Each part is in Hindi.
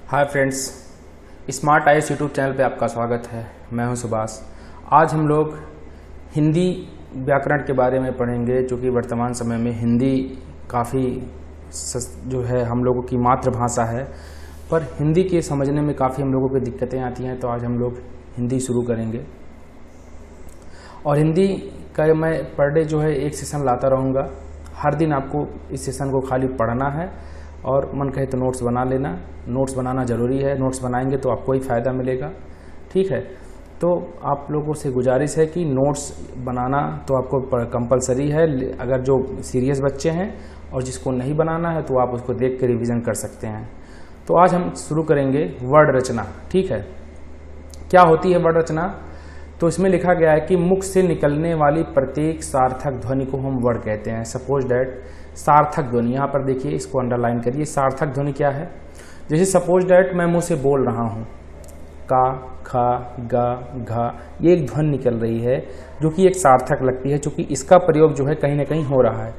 Hi friends, smart IAS YouTube channel पे आपका स्वागत है। मैं हूं सुभाष। आज हम लोग हिंदी व्याकरण के बारे में पढ़ेंगे, जो कि वर्तमान समय में हिंदी काफ़ी जो है हम लोगों की मातृभाषा है, पर हिंदी के समझने में काफ़ी हम लोगों को दिक्कतें आती हैं। तो आज हम लोग हिंदी शुरू करेंगे और हिंदी का मैं पर डे जो है एक सेशन लाता रहूँगा। हर दिन आपको इस सेशन को खाली पढ़ना है और मन कहे तो नोट्स बना लेना। नोट्स बनाना ज़रूरी है, नोट्स बनाएंगे तो आपको ही फ़ायदा मिलेगा। ठीक है, तो आप लोगों से गुजारिश है कि नोट्स बनाना तो आपको कंपलसरी है। अगर जो सीरियस बच्चे हैं और जिसको नहीं बनाना है तो आप उसको देख के रिवीजन कर सकते हैं। तो आज हम शुरू करेंगे वर्ड रचना। ठीक है, क्या होती है वर्ड रचना? तो इसमें लिखा गया है कि मुख से निकलने वाली प्रत्येक सार्थक ध्वनि को हम वर्ड कहते हैं। सपोज डैट सार्थक ध्वनि, यहाँ पर देखिए, इसको अंडरलाइन करिए। सार्थक ध्वनि क्या है? जैसे सपोज डैट मैं मुंह से बोल रहा हूँ, का, खा, गा, घा, ये एक ध्वनि निकल रही है जो कि एक सार्थक लगती है, क्योंकि इसका प्रयोग जो है कहीं ना कहीं हो रहा है।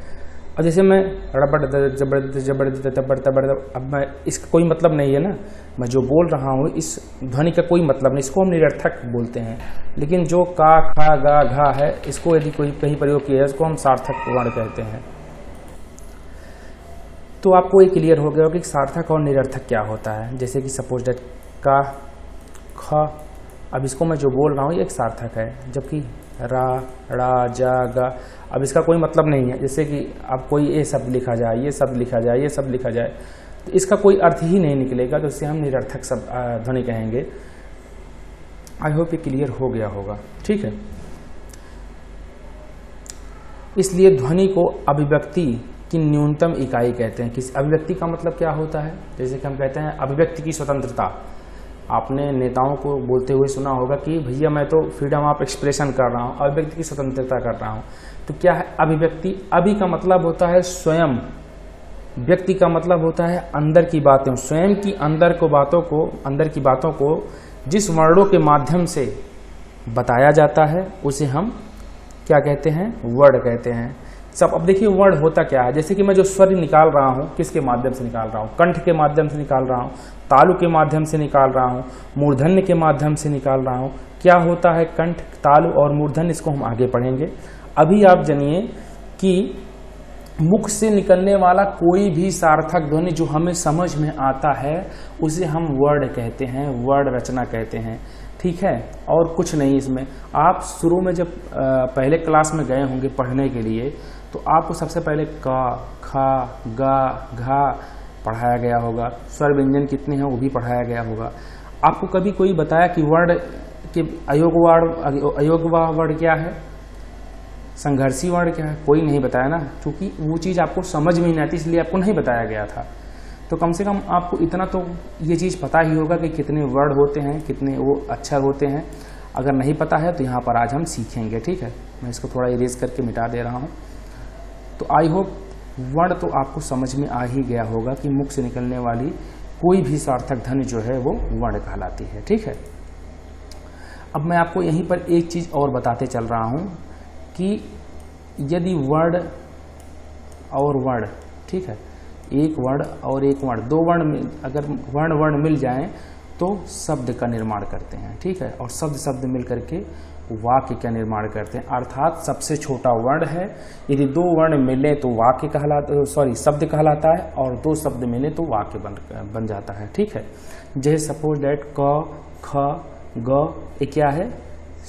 और जैसे मैं रबड़ जबड़ जबड़ तबड़ तबड़, अब मैं इसका कोई मतलब नहीं है ना, मैं जो बोल रहा हूँ इस ध्वनि का कोई मतलब नहीं, इसको हम निरर्थक बोलते हैं। लेकिन जो का, खा, गा, घा है, इसको यदि कोई कहीं प्रयोग किया है इसको हम सार्थक वर्ण कहते हैं। तो आपको ये क्लियर हो गया हो कि सार्थक और निरर्थक क्या होता है। जैसे कि सपोज दैट का, ख, अब इसको मैं जो बोल रहा हूँ ये एक सार्थक है, जबकि रा, ड़ा, जा, गा, अब इसका कोई मतलब नहीं है। जैसे कि अब कोई ये शब्द लिखा जाए, ये शब्द लिखा जाए, ये शब्द लिखा जाए, तो इसका कोई अर्थ ही नहीं निकलेगा, तो इससे हम निरर्थक शब्द ध्वनि कहेंगे। आई होप ये क्लियर हो गया होगा। ठीक है, इसलिए ध्वनि को अभिव्यक्ति की न्यूनतम इकाई कहते हैं। किस अभिव्यक्ति का मतलब क्या होता है? जैसे कि हम कहते हैं अभिव्यक्ति की स्वतंत्रता। आपने नेताओं को बोलते हुए सुना होगा कि भैया मैं तो फ्रीडम ऑफ एक्सप्रेशन कर रहा हूँ, अभिव्यक्ति की स्वतंत्रता कर रहा हूँ। तो क्या है अभिव्यक्ति? अभि का मतलब होता है स्वयं, व्यक्ति का मतलब होता है अंदर की बातें, स्वयं की अंदर की बातों को जिस वर्णों के माध्यम से बताया जाता है उसे हम क्या कहते हैं? वर्ड कहते हैं। सब अब देखिए वर्ड होता क्या है। जैसे कि मैं जो स्वर निकाल रहा हूँ, किसके माध्यम से निकाल रहा हूँ? कंठ के माध्यम से निकाल रहा हूँ, तालु के माध्यम से निकाल रहा हूँ, मूर्धन्य के माध्यम से निकाल रहा हूँ। क्या होता है कंठ, तालु और मूर्धन्य? इसको हम आगे पढ़ेंगे। अभी आप जानिए कि मुख से निकलने वाला कोई भी सार्थक ध्वनि जो हमें समझ में आता है उसे हम वर्ड कहते हैं, वर्ड रचना कहते हैं। ठीक है, और कुछ नहीं इसमें। आप शुरू में जब पहले क्लास में गए होंगे पढ़ने के लिए, तो आपको सबसे पहले का, खा, गा, घा पढ़ाया गया होगा। स्वर व्यंजन कितने हैं वो भी पढ़ाया गया होगा। आपको कभी कोई बताया कि वर्ड के अयोग्य वर्ड क्या है, संघर्षी वर्ड क्या है? कोई नहीं बताया ना, क्योंकि वो चीज़ आपको समझ में नहीं आती, इसलिए आपको नहीं बताया गया था। तो कम से कम आपको इतना तो ये चीज़ पता ही होगा कि कितने वर्ड होते हैं, कितने वो अक्षर होते हैं। अगर नहीं पता है तो यहाँ पर आज हम सीखेंगे। ठीक है, मैं इसको थोड़ा इरेज करके मिटा दे रहा हूँ। तो आई होप वर्ड तो आपको समझ में आ ही गया होगा कि मुख से निकलने वाली कोई भी सार्थक ध्वनि जो है वो वर्ण कहलाती है। ठीक है, अब मैं आपको यहीं पर एक चीज़ और बताते चल रहा हूँ कि यदि वर्ड और वर्ड, ठीक है, एक वर्ण और एक वर्ण, दो वर्ण अगर वर्ण मिल जाएं तो शब्द का निर्माण करते हैं। ठीक है, और शब्द मिल करके वाक्य का निर्माण करते हैं। अर्थात सबसे छोटा वर्ण है, यदि दो वर्ण मिले तो वाक्य कहलाता, शब्द कहलाता है, और दो शब्द मिले तो वाक्य बन जाता है। ठीक है, जैसे सपोज दैट क, ख, ग, ये क्या है?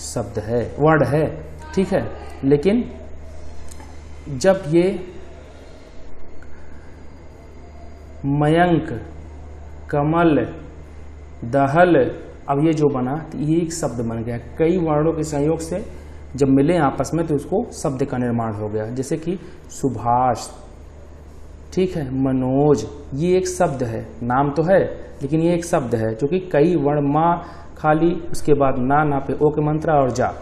शब्द है, वर्ड है। ठीक है, लेकिन जब ये मयंक, कमल, दहल, अब ये जो बना तो ये एक शब्द बन गया। कई वर्णों के संयोग से जब मिले आपस में तो उसको शब्द का निर्माण हो गया। जैसे कि सुभाष, ठीक है, मनोज, ये एक शब्द है, नाम तो है लेकिन ये एक शब्द है, जो कि कई वर्ण, माँ खाली, उसके बाद ना पे ओ के मंत्रा और जा,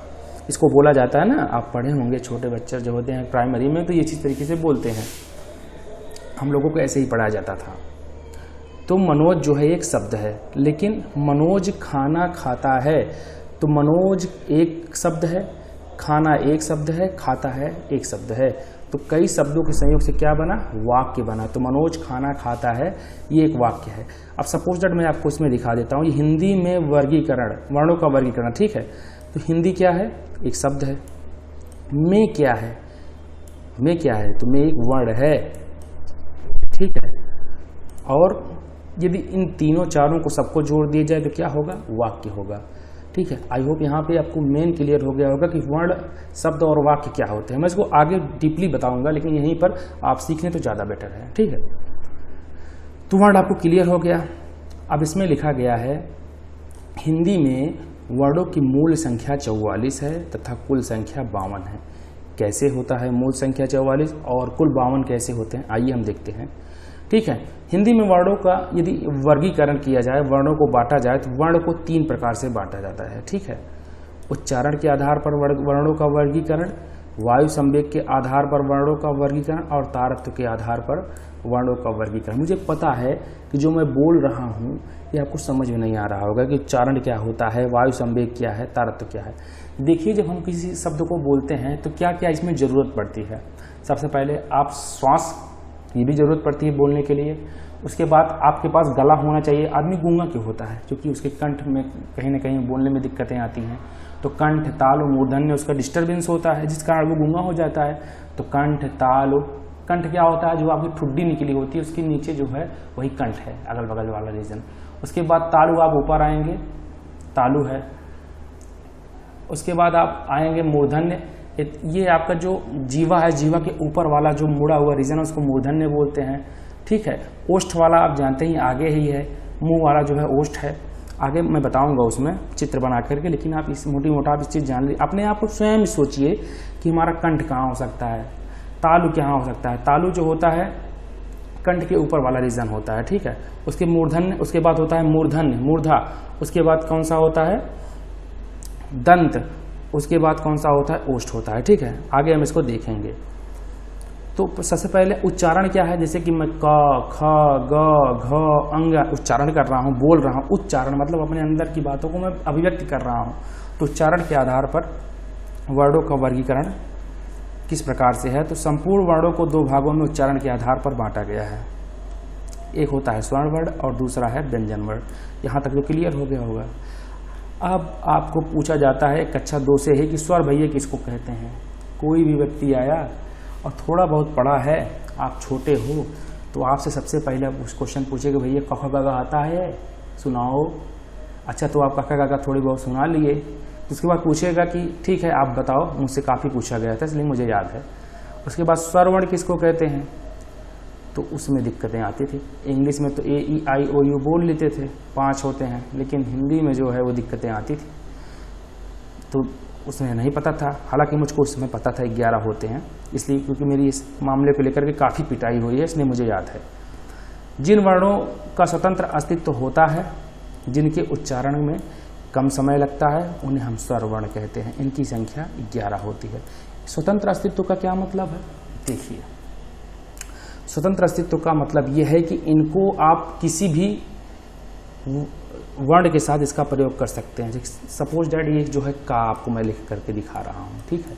इसको बोला जाता है ना। आप पढ़े होंगे, छोटे बच्चे जो होते हैं प्राइमरी में तो ये चीज़ तरीके से बोलते हैं। हम लोगों को ऐसे ही पढ़ाया जाता था। तो मनोज जो है एक शब्द है, लेकिन मनोज खाना खाता है, तो मनोज एक शब्द है, खाना एक शब्द है, खाता है एक शब्द है। तो कई शब्दों के संयोग से क्या बना, वाक्य बना। तो मनोज खाना खाता है, ये एक वाक्य है। अब सपोज दैट मैं आपको इसमें दिखा देता हूँ, ये हिंदी में वर्गीकरण, वर्णों का वर्गीकरण, ठीक है। तो हिंदी क्या है, एक शब्द है। मैं क्या है, मैं क्या है, तो मैं एक वर्ण है, ठीक है। और यदि इन तीनों चारों को सबको जोड़ दिया जाए तो क्या होगा, वाक्य होगा, ठीक है। आई होप यहाँ पे आपको मेन क्लियर हो गया होगा कि वर्ण, शब्द और वाक्य क्या होते हैं। मैं इसको आगे डीपली बताऊंगा, लेकिन यहीं पर आप सीखने तो ज़्यादा बेटर है, ठीक है। तो वर्ण आपको क्लियर हो गया। अब इसमें लिखा गया है, हिंदी में वर्णों की मूल संख्या 44 है तथा कुल संख्या 52 है। कैसे होता है मूल संख्या 44 और कुल 52 कैसे होते हैं, आइए हम देखते हैं, ठीक है। हिंदी में वर्णों का यदि वर्गीकरण किया जाए, वर्णों को बांटा जाए, तो वर्ण को 3 प्रकार से बांटा जाता है, ठीक है। उच्चारण के आधार पर वर्णों का वर्गीकरण, वायु संवेग के आधार पर वर्णों का वर्गीकरण और तारत्व के आधार पर वर्णों का वर्गीकरण। मुझे पता है कि जो मैं बोल रहा हूँ ये आपको समझ में नहीं आ रहा होगा कि उच्चारण क्या होता है, वायु संवेग क्या है, तारत्व क्या है। देखिए, जब हम किसी शब्द को बोलते हैं तो क्या क्या इसमें ज़रूरत पड़ती है। सबसे पहले आप श्वास की भी ज़रूरत पड़ती है बोलने के लिए। उसके बाद आपके पास गला होना चाहिए। आदमी गूंगा क्यों होता है, क्योंकि उसके कंठ में कहीं ना कहीं बोलने में दिक्कतें आती हैं। तो कंठ, ताल और मूर्धन्य उसका डिस्टर्बेंस होता है, जिस कारण वो गूंगा हो जाता है। तो कंठ, ताल, कंठ क्या होता है, जो आपकी ठुड्डी निकली होती है उसके नीचे जो है वही कंठ है, अगल बगल वाला रीजन। उसके बाद तालु, आप ऊपर आएंगे, तालु है। उसके बाद आप आएंगे मूर्धन्य, ये आपका जो जीवा है, जीवा के ऊपर वाला जो मुड़ा हुआ रीजन है उसको मूर्धन्य बोलते हैं, ठीक है। ओष्ठ वाला आप जानते ही आगे ही है, मुंह वाला जो है ओष्ठ है। आगे मैं बताऊंगा उसमें चित्र बना करके, लेकिन आप इस मोटी मोटा आप इस चीज़ जान लीजिए। अपने आप को स्वयं सोचिए कि हमारा कंठ कहाँ हो सकता है, तालु कहाँ हो सकता है। तालु जो होता है कंठ के ऊपर वाला रीजन होता है, ठीक है। उसके मूर्धन्य, उसके बाद होता है मूर्धन्य, मूर्धा। उसके बाद कौन सा होता है, दंत। उसके बाद कौन सा होता है, ओष्ठ होता है, ठीक है। आगे हम इसको देखेंगे। तो सबसे पहले उच्चारण क्या है, जैसे कि मैं क, ख, ग, घ, अंग उच्चारण कर रहा हूँ, बोल रहा हूँ। उच्चारण मतलब अपने अंदर की बातों को मैं अभिव्यक्त कर रहा हूँ। तो उच्चारण के आधार पर वर्णों का वर्गीकरण किस प्रकार से है, तो संपूर्ण वर्णों को 2 भागों में उच्चारण के आधार पर बांटा गया है। एक होता है स्वर्ण वर्ण और दूसरा है व्यंजन वर्ण। यहाँ तक तो क्लियर हो गया होगा। अब आपको पूछा जाता है कक्षा 2 से ही कि स्वर भैया किसको कहते हैं। कोई भी व्यक्ति आया और थोड़ा बहुत पढ़ा है, आप छोटे हो, तो आपसे सबसे पहले उस क्वेश्चन पूछेगा, भैया क ख ग घ आता है, सुनाओ। अच्छा, तो आप क ख ग घ थोड़ी बहुत सुना लिए। तो उसके बाद पूछेगा कि ठीक है आप बताओ, मुझसे काफ़ी पूछा गया था इसलिए मुझे याद है। उसके बाद स्वर वर्ण किसको कहते हैं, तो उसमें दिक्कतें आती थी। इंग्लिश में तो ए, ई, आई, ओ, यू बोल लेते थे, 5 होते हैं, लेकिन हिंदी में जो है वो दिक्कतें आती थी। तो उसमें नहीं पता था, हालांकि मुझको उस समय पता था 11 होते हैं, इसलिए क्योंकि मेरी इस मामले को लेकर के काफ़ी पिटाई हुई है, इसलिए मुझे याद है। जिन वर्णों का स्वतंत्र अस्तित्व होता है, जिनके उच्चारण में कम समय लगता है, उन्हें हम स्वर वर्ण कहते हैं। इनकी संख्या 11 होती है। स्वतंत्र अस्तित्व का क्या मतलब है, देखिए। स्वतंत्र अस्तित्व का मतलब यह है कि इनको आप किसी भी वर्ण के साथ इसका प्रयोग कर सकते हैं। सपोज दैट ये जो है का आपको मैं लिख करके दिखा रहा हूँ, ठीक है।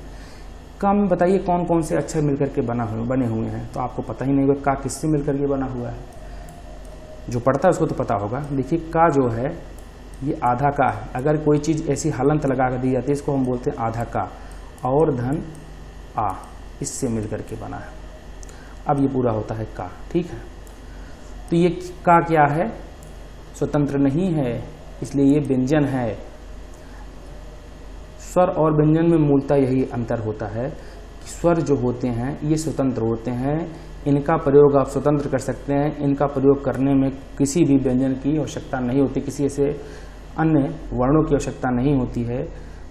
का में बताइए कौन कौन से अक्षर मिलकर के बने हुए हैं, तो आपको पता ही नहीं होगा का किससे मिलकर के बना हुआ है। जो पढ़ता है उसको तो पता होगा। देखिए का जो है ये आधा का है। अगर कोई चीज़ ऐसी हलंत लगा कर दी जाती है, इसको हम बोलते हैं आधा का। और धन आ, इससे मिलकर के बना है। अब ये पूरा होता है का, ठीक है। तो ये का क्या है, स्वतंत्र नहीं है, इसलिए ये व्यंजन है। स्वर और व्यंजन में मूलतः यही अंतर होता है कि स्वर जो होते हैं ये स्वतंत्र होते हैं, इनका प्रयोग आप स्वतंत्र कर सकते हैं। इनका प्रयोग करने में किसी भी व्यंजन की आवश्यकता नहीं होती, किसी ऐसे अन्य वर्णों की आवश्यकता नहीं होती है।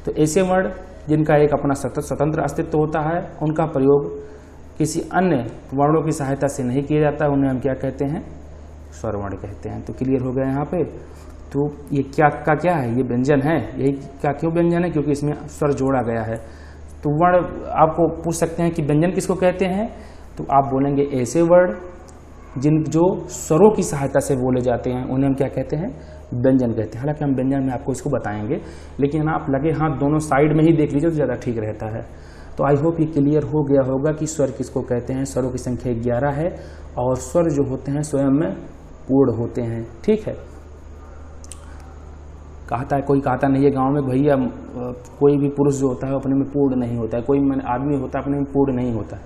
तो ऐसे वर्ण जिनका एक अपना स्वतंत्र अस्तित्व होता है, उनका प्रयोग किसी अन्य वर्णों की सहायता से नहीं किया जाता, उन्हें हम क्या कहते हैं, स्वर वर्ण कहते हैं। तो क्लियर हो गया यहाँ पे। तो ये क्या का क्या है, ये व्यंजन है। यही क्या क्यों व्यंजन है, क्योंकि इसमें स्वर जोड़ा गया है। तो वर्ण आपको पूछ सकते हैं कि व्यंजन किसको कहते हैं, तो आप बोलेंगे ऐसे वर्ण जो स्वरों की सहायता से बोले जाते हैं, उन्हें हम क्या कहते हैं, व्यंजन कहते हैं। हालांकि हम व्यंजन में आपको इसको बताएंगे, लेकिन आप लगे हाथ दोनों साइड में ही देख लीजिए तो ज़्यादा ठीक रहता है। तो आई होप ये क्लियर हो गया होगा कि स्वर किसको कहते हैं। स्वरों की संख्या 11 है और स्वर जो होते हैं स्वयं में पूर्ण होते हैं। ठीक है, कोई कहता नहीं है गांव में भैया कोई भी पुरुष जो होता है अपने में पूर्ण नहीं होता है, कोई आदमी होता है अपने में पूर्ण नहीं होता है।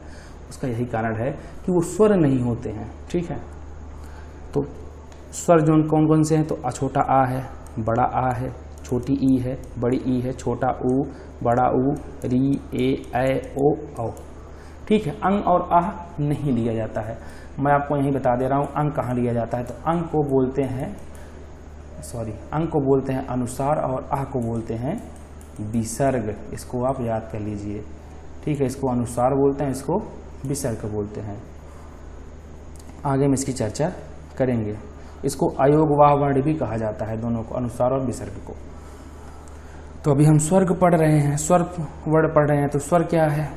उसका यही कारण है कि वो स्वर नहीं होते हैं। ठीक है, तो स्वर जो कौन कौन से हैं, तो छोटा आ है, बड़ा आ है, छोटी ई है, बड़ी ई है, छोटा ऊ, बड़ा ऊ, री, ए, ओ, औ। ठीक है, अंग और आह नहीं लिया जाता है। मैं आपको यही बता दे रहा हूँ अंग कहाँ लिया जाता है। तो अंग को बोलते हैं अनुसार और आह को बोलते हैं विसर्ग। इसको आप याद कर लीजिए। ठीक है, इसको अनुसार बोलते हैं, इसको विसर्ग बोलते हैं। आगे में इसकी चर्चा करेंगे। इसको अयोगवाह वर्ण भी कहा जाता है, दोनों को, अनुसार और विसर्ग को। तो अभी हम स्वर्ग पढ़ रहे हैं, स्वर वर्ण पढ़ रहे हैं। तो स्वर क्या है?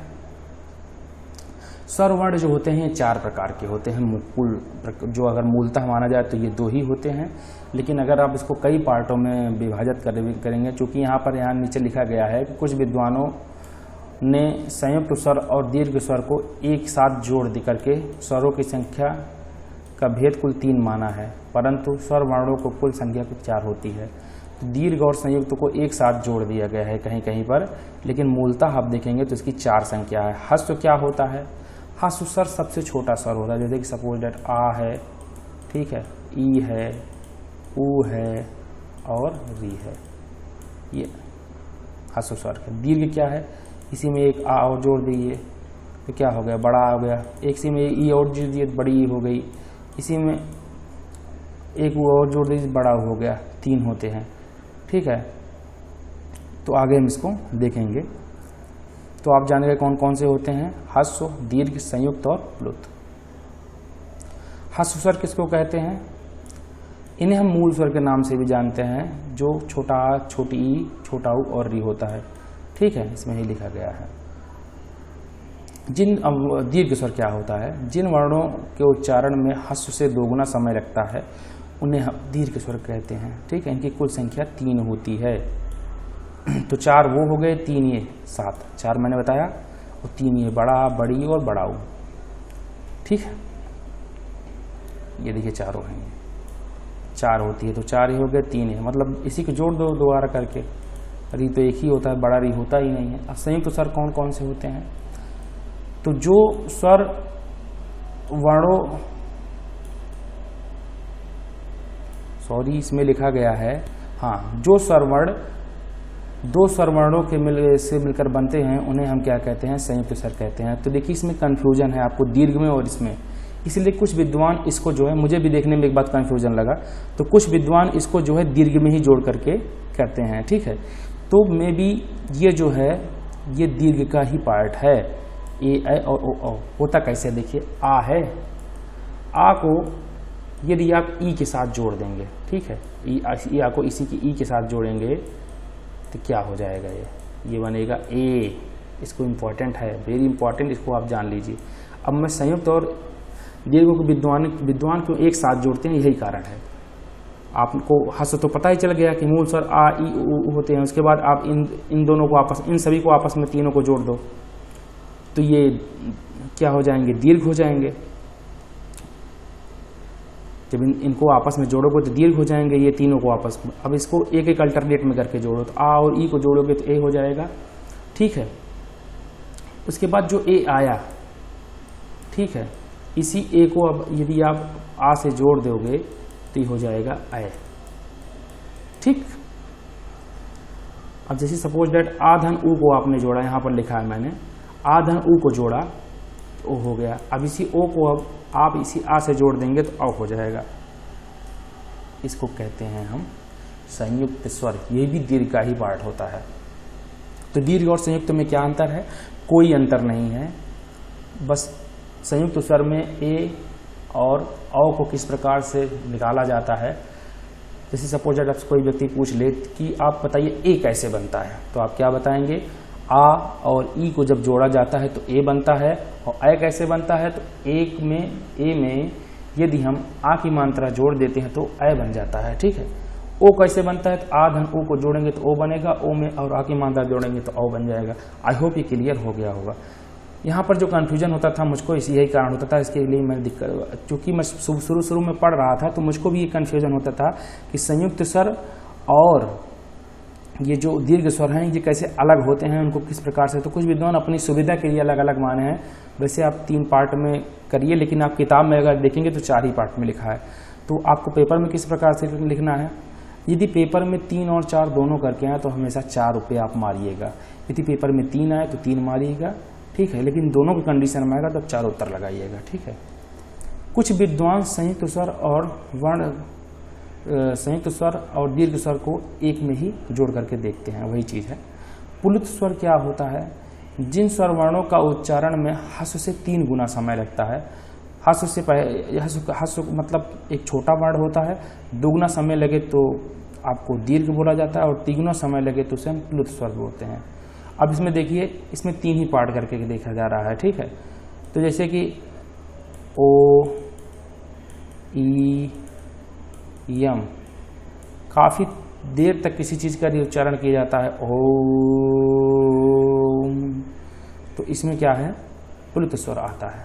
स्वर वर्ण जो होते हैं 4 प्रकार के होते हैं। मुकुल जो अगर मूलतः माना जाए तो ये 2 ही होते हैं, लेकिन अगर आप इसको कई पार्टों में विभाजित करेंगे, चूंकि यहाँ नीचे लिखा गया है कि कुछ विद्वानों ने संयुक्त स्वर और दीर्घ स्वर को एक साथ जोड़ दे करके स्वरों की संख्या का भेद कुल 3 माना है, परंतु स्वर वर्णों को कुल संख्या 4 होती है। तो दीर्घ और संयुक्त को एक साथ जोड़ दिया गया है कहीं कहीं पर, लेकिन मूलतः आप देखेंगे तो इसकी 4 संख्या है। ह्रस्व क्या होता है? ह्रस्व स्वर सबसे छोटा स्वर होता है, जैसे कि सपोज दैट आ है, ठीक है, ई है, ऊ है और री है, ये ह्रस्व स्वर है। दीर्घ क्या है? इसी में एक आ और जोड़ दीजिए तो क्या हो गया? बड़ा हो गया। एक इसी में ई और जोड़ दिए तो बड़ी ई हो गई। इसी में एक वो और जोड़ दीजिए, बड़ा हो गया। 3 होते हैं। ठीक है, तो आगे हम इसको देखेंगे। तो आप जानेंगे कौन कौन से होते हैं? ह्रस्व, दीर्घ, संयुक्त और प्लुत। ह्रस्व स्वर किसको कहते हैं? इन्हें हम मूल स्वर के नाम से भी जानते हैं, जो छोटा आ, छोटी ई, छोटा ऊ और री होता है। ठीक है, इसमें ही लिखा गया है। दीर्घ स्वर क्या होता है? जिन वर्णों के उच्चारण में ह्रस्व से 2 गुना समय लगता है उन्हें हम दीर्घ स्वर कहते हैं। ठीक है, इनकी कुल संख्या 3 होती है। तो 4 वो हो गए, 3 ये, 7। 4 मैंने बताया और 3 ये, बड़ा, बड़ी और बड़ा ऊ। ठीक है, ये देखिए चारों हैं, 4 होती है। तो 4 ही हो गए, 3 है, मतलब इसी को जोड़ दो दोबारा करके। री तो एक ही होता है, बड़ा री होता ही नहीं है। अब संयुक्त स्वर कौन कौन से होते हैं? तो जो स्वर वर्णों, इसमें लिखा गया है, हाँ, जो स्वरवर्ण 2 स्वरवर्णों के से मिलकर बनते हैं उन्हें हम क्या कहते हैं? संयुक्त स्वर कहते हैं। तो देखिए इसमें कंफ्यूजन है आपको दीर्घ में और इसमें, इसलिए कुछ विद्वान इसको जो है, मुझे भी देखने में एक बात कंफ्यूजन लगा, तो कुछ विद्वान इसको जो है दीर्घ में ही जोड़ करके करते हैं। ठीक है, तो मे बी ये जो है ये दीर्घ का ही पार्ट है। ए, ऐ और ओ होता कैसे? देखिए, आ है, आ को यदि आप ई के साथ जोड़ देंगे, ठीक है, ई आ को इसी की ई के साथ जोड़ेंगे तो क्या हो जाएगा? ये बनेगा ए। इसको इम्पॉर्टेंट है, वेरी इंपॉर्टेंट, इसको आप जान लीजिए। अब मैं संयुक्त और दीर्घ को विद्वान को एक साथ जोड़ते हैं, यही कारण है। आपको ह्रस्व तो पता ही चल गया कि मूल स्वर आ, ई, ऊ होते हैं। उसके बाद आप इन दोनों को इन सभी को आपस में तीनों को जोड़ दो तो ये क्या हो जाएंगे? दीर्घ हो जाएंगे। जब इनको आपस में जोड़ोगे तो दीर्घ हो जाएंगे ये तीनों को आपस में। अब इसको एक एक अल्टरनेट में करके जोड़ो, तो आ और ई को जोड़ोगे तो ए हो जाएगा। ठीक है, उसके बाद जो ए आया, ठीक है, इसी ए को अब यदि आप आ से जोड़ दोगे तो ये हो जाएगा ऐ। ठीक, अब जैसे सपोज दैट आ धन ऊ को आपने जोड़ा, यहां पर लिखा है मैंने, आ धन ऊ को जोड़ा तो ओ हो गया। अब इसी ओ को अब आप इसी आ से जोड़ देंगे तो औ हो जाएगा। इसको कहते हैं हम संयुक्त स्वर। ये भी दीर्घ का ही पार्ट होता है। तो दीर्घ और संयुक्त में क्या अंतर है? कोई अंतर नहीं है, बस संयुक्त स्वर में ए और औ को किस प्रकार से निकाला जाता है। जैसे सपोज दैट कोई व्यक्ति पूछ ले कि आप बताइए ए कैसे बनता है, तो आप क्या बताएंगे? आ और ई को जब जोड़ा जाता है तो ए बनता है, और ऐ कैसे बनता है? तो ए में यदि हम आ की मात्रा जोड़ देते हैं तो ऐ बन जाता है। ठीक है, ओ कैसे बनता है, तो आ धन ओ को जोड़ेंगे तो ओ बनेगा, ओ में और आ की मात्रा जोड़ेंगे तो ओ बन जाएगा। आई होप ये क्लियर हो गया होगा। यहाँ पर जो कन्फ्यूजन होता था मुझको यही कारण होता था, इसके लिए मैं दिक्कत, चूँकि मैं शुरू में पढ़ रहा था तो मुझको भी ये कन्फ्यूजन होता था कि संयुक्त स्वर और ये जो दीर्घ स्वर हैं ये कैसे अलग होते हैं, उनको किस प्रकार से। तो कुछ विद्वान अपनी सुविधा के लिए अलग अलग माने हैं। वैसे आप 3 पार्ट में करिए, लेकिन आप किताब में अगर देखेंगे तो 4 ही पार्ट में लिखा है। तो आपको पेपर में किस प्रकार से लिखना है, यदि पेपर में 3 और 4 दोनों करके आए तो हमेशा 4 रुपये आप मारिएगा। यदि पेपर में 3 आए तो 3 मारिएगा, ठीक है, लेकिन दोनों की कंडीशन में आएगा तो 4 उत्तर लगाइएगा, ठीक है। कुछ विद्वान संयुक्त स्वर और दीर्घ स्वर को एक में ही जोड़ करके देखते हैं, वही चीज़ है। पुल्लित स्वर क्या होता है, जिन स्वर वर्णों का उच्चारण में हस्व से 3 गुना समय लगता है। हस्व से हस्व मतलब एक छोटा वर्ण होता है, दुगुना समय लगे तो आपको दीर्घ बोला जाता है और तिगुना समय लगे तो उसे हम प्लुत स्वर बोलते हैं। अब इसमें देखिए, इसमें 3 ही पार्ट करके देखा जा रहा है, ठीक है। तो जैसे कि ओ, ई, यम, काफ़ी देर तक किसी चीज़ का उच्चारण किया जाता है, ओम, तो इसमें क्या है, प्लुत स्वर आता है,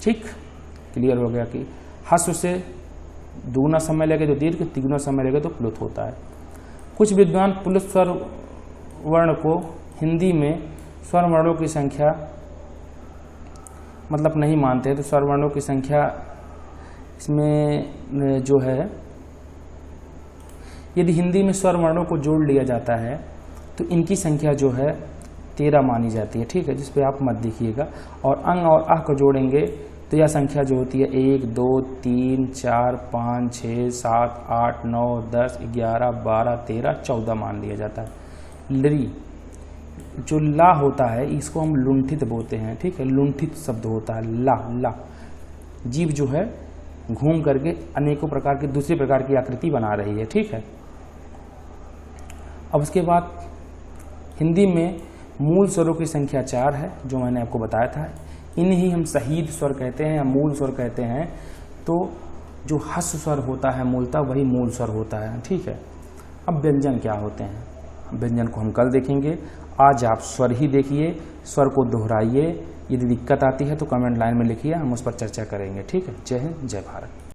ठीक। क्लियर हो गया कि हस्व से दुगुना समय लगे तो दीर्घ, तिगुना समय लगे तो प्लुत होता है। कुछ विद्वान प्लुत स्वर वर्ण को हिंदी में स्वर वर्णों की संख्या मतलब नहीं मानते हैं, तो स्वर वर्णों की संख्या इसमें जो है, यदि हिंदी में स्वर वर्णों को जोड़ लिया जाता है तो इनकी संख्या जो है 13 मानी जाती है, ठीक है, जिस पे आप मत देखिएगा। और अंग और आह को जोड़ेंगे तो यह संख्या जो होती है 1, 2, 3, 4, 5, 6, 7, 8, 9, 10, 11, 12, 13, 14 मान लिया जाता है। लरी जो ला होता है इसको हम लुंठित बोलते हैं, ठीक है, लुंठित शब्द होता है ला। जीभ जो है घूम करके अनेकों प्रकार की दूसरी प्रकार की आकृति बना रही है, ठीक है। अब उसके बाद हिंदी में मूल स्वरों की संख्या 4 है, जो मैंने आपको बताया था। इन्हीं हम शहीद स्वर कहते हैं या मूल स्वर कहते हैं। तो जो हस्व स्वर होता है मूलतः वही मूल स्वर होता है, ठीक है। अब व्यंजन क्या होते हैं, व्यंजन को हम कल देखेंगे। आज आप स्वर ही देखिए, स्वर को दोहराइए। यदि दिक्कत आती है तो कमेंट लाइन में लिखिए, हम उस पर चर्चा करेंगे, ठीक है। जय हिंद, जय भारत।